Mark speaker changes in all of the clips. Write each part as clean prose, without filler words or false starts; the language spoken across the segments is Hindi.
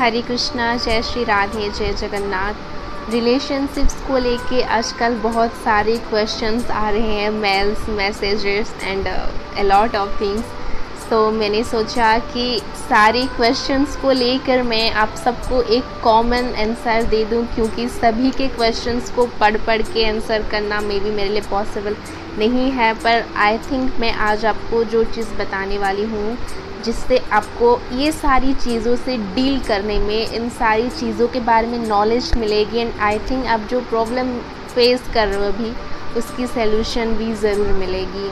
Speaker 1: हरे कृष्णा, जय श्री राधे, जय जगन्नाथ। रिलेशनशिप्स को लेके आजकल बहुत सारे क्वेश्चंस आ रहे हैं, mails, messages and a lot of things. तो मैंने सोचा कि सारे क्वेश्चंस को लेकर मैं आप सबको एक कॉमन आंसर दे दूं, क्योंकि सभी के क्वेश्चंस को पढ़ के आंसर करना मे बी मेरे लिए पॉसिबल नहीं है। पर आई थिंक मैं आज आपको जो चीज़ बताने वाली हूँ जिससे आपको ये सारी चीज़ों से डील करने में, इन सारी चीज़ों के बारे में नॉलेज मिलेगी। एंड आई थिंक आप जो प्रॉब्लम फेस कर रहे हो अभी, उसकी सल्यूशन भी ज़रूर मिलेगी।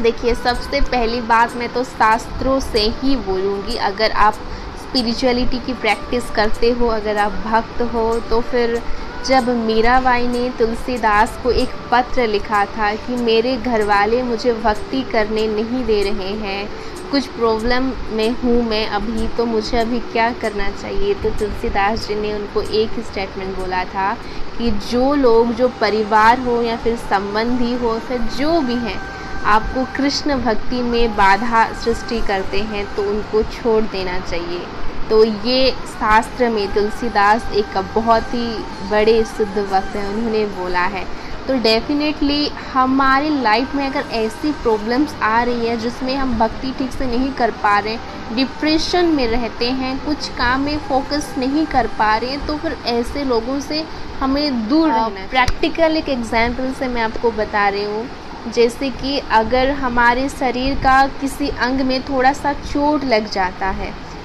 Speaker 1: देखिए, सबसे पहली बात मैं तो शास्त्रों से ही बोलूँगी। अगर आप स्पिरिचुअलिटी की प्रैक्टिस करते हो, अगर आप भक्त हो, तो फिर जब मीराबाई ने तुलसीदास को एक पत्र लिखा था कि मेरे घर वाले मुझे भक्ति करने नहीं दे रहे हैं, कुछ प्रॉब्लम में हूँ मैं अभी, तो मुझे अभी क्या करना चाहिए, तो तुलसीदास जी ने उनको एक ही स्टेटमेंट बोला था कि जो लोग, जो परिवार हो या फिर संबंधी हो, फिर जो भी हैं, आपको कृष्ण भक्ति में बाधा सृष्टि करते हैं तो उनको छोड़ देना चाहिए। तो ये शास्त्र में तुलसीदास एक बहुत ही बड़े शुद्ध वक्त हैं, उन्होंने बोला है। तो डेफिनेटली हमारी लाइफ में अगर ऐसी प्रॉब्लम्स आ रही है जिसमें हम भक्ति ठीक से नहीं कर पा रहे हैं, डिप्रेशन में रहते हैं, कुछ काम में फोकस नहीं कर पा रहे हैं, तो फिर ऐसे लोगों से हमें दूर रहना चाहिए। प्रैक्टिकल एक एग्जाम्पल से मैं आपको बता रही हूँ। जैसे कि अगर हमारे शरीर का किसी अंग में थोड़ा सा चोट लग जाता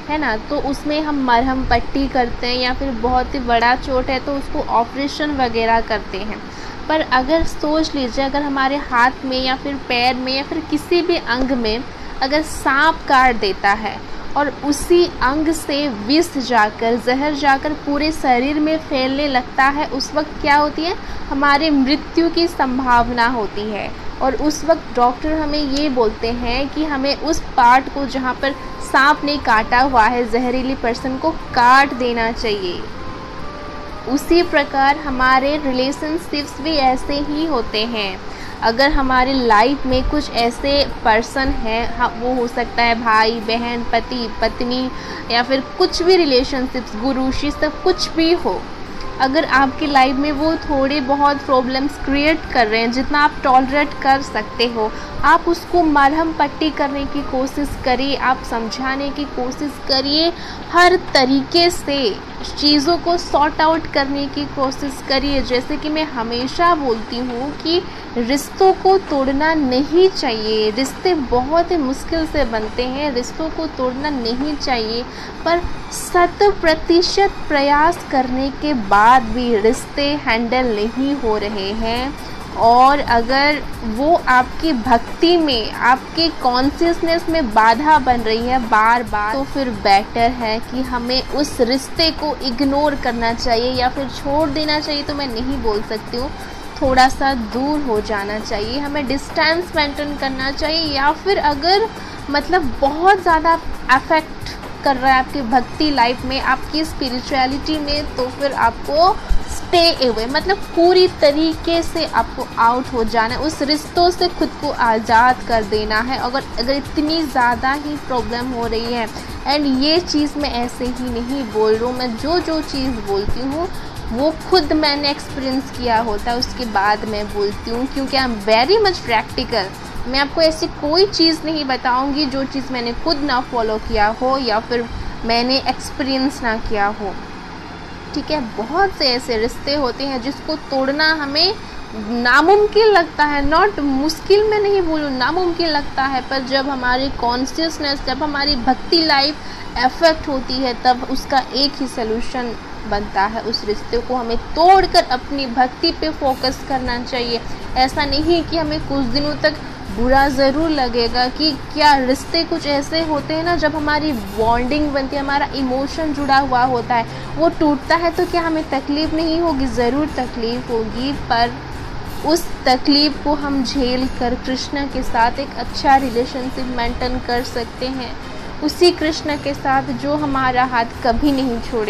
Speaker 1: है ना, तो उसमें हम मरहम पट्टी करते हैं, या फिर बहुत ही बड़ा चोट है तो उसको ऑपरेशन वगैरह करते हैं। पर अगर सोच लीजिए, अगर हमारे हाथ में या फिर पैर में या फिर किसी भी अंग में अगर सांप काट देता है और उसी अंग से विष जाकर, जहर जाकर पूरे शरीर में फैलने लगता है, उस वक्त क्या होती है, हमारे मृत्यु की संभावना होती है। और उस वक्त डॉक्टर हमें ये बोलते हैं कि हमें उस पार्ट को जहाँ पर सांप ने काटा हुआ है, जहरीली पर्सन को काट देना चाहिए। उसी प्रकार हमारे रिलेशनशिप्स भी ऐसे ही होते हैं। अगर हमारी लाइफ में कुछ ऐसे पर्सन हैं, वो हो सकता है भाई बहन, पति पत्नी, या फिर कुछ भी रिलेशनशिप्स, गुरु शिष्य, कुछ भी हो, अगर आपकी लाइफ में वो थोड़े बहुत प्रॉब्लम्स क्रिएट कर रहे हैं, जितना आप टॉलरेट कर सकते हो, आप उसको मरहम पट्टी करने की कोशिश करिए, आप समझाने की कोशिश करिए, हर तरीके से चीज़ों को सॉर्ट आउट करने की कोशिश करिए। जैसे कि मैं हमेशा बोलती हूँ कि रिश्तों को तोड़ना नहीं चाहिए। रिश्ते बहुत ही मुश्किल से बनते हैं, रिश्तों को तोड़ना नहीं चाहिए। पर 100% प्रयास करने के बाद भी रिश्ते हैंडल नहीं हो रहे हैं, और अगर वो आपकी भक्ति में, आपके कॉन्शियसनेस में बाधा बन रही है बार बार, तो फिर बेटर है कि हमें उस रिश्ते को इग्नोर करना चाहिए, या फिर छोड़ देना चाहिए तो मैं नहीं बोल सकती हूँ, थोड़ा सा दूर हो जाना चाहिए, हमें डिस्टेंस मेंटेन करना चाहिए। या फिर अगर मतलब बहुत ज़्यादा अफेक्ट कर रहा है आपकी भक्ति लाइफ में, आपकी स्पिरिचुअलिटी में, तो फिर आपको स्टे अवे, मतलब पूरी तरीके से आपको आउट हो जाना है, उस रिश्तों से खुद को आज़ाद कर देना है। अगर इतनी ज़्यादा ही प्रॉब्लम हो रही है, एंड ये चीज़ मैं ऐसे ही नहीं बोल रही हूँ, मैं जो चीज़ बोलती हूँ वो खुद मैंने एक्सपीरियंस किया होता है, उसके बाद मैं बोलती हूँ, क्योंकि I am very much practical. मैं आपको ऐसी कोई चीज़ नहीं बताऊँगी जो चीज़ मैंने खुद ना फॉलो किया हो या फिर मैंने एक्सपीरियंस ना किया हो, ठीक है। बहुत से ऐसे रिश्ते होते हैं जिसको तोड़ना हमें नामुमकिन लगता है, नॉट मुश्किल में नहीं बोलूँ, नामुमकिन लगता है। पर जब हमारी कॉन्शियसनेस, जब हमारी भक्ति लाइफ अफेक्ट होती है, तब उसका एक ही सलूशन बनता है, उस रिश्ते को हमें तोड़कर अपनी भक्ति पे फोकस करना चाहिए। ऐसा नहीं कि हमें कुछ दिनों तक बुरा ज़रूर लगेगा, कि क्या रिश्ते कुछ ऐसे होते हैं ना, जब हमारी बॉन्डिंग बनती है, हमारा इमोशन जुड़ा हुआ होता है, वो टूटता है, तो क्या हमें तकलीफ़ नहीं होगी? ज़रूर तकलीफ़ होगी, पर उस तकलीफ़ को हम झेल कर कृष्ण के साथ एक अच्छा रिलेशनशिप मेंटेन कर सकते हैं, उसी कृष्ण के साथ जो हमारा हाथ कभी नहीं छोड़े।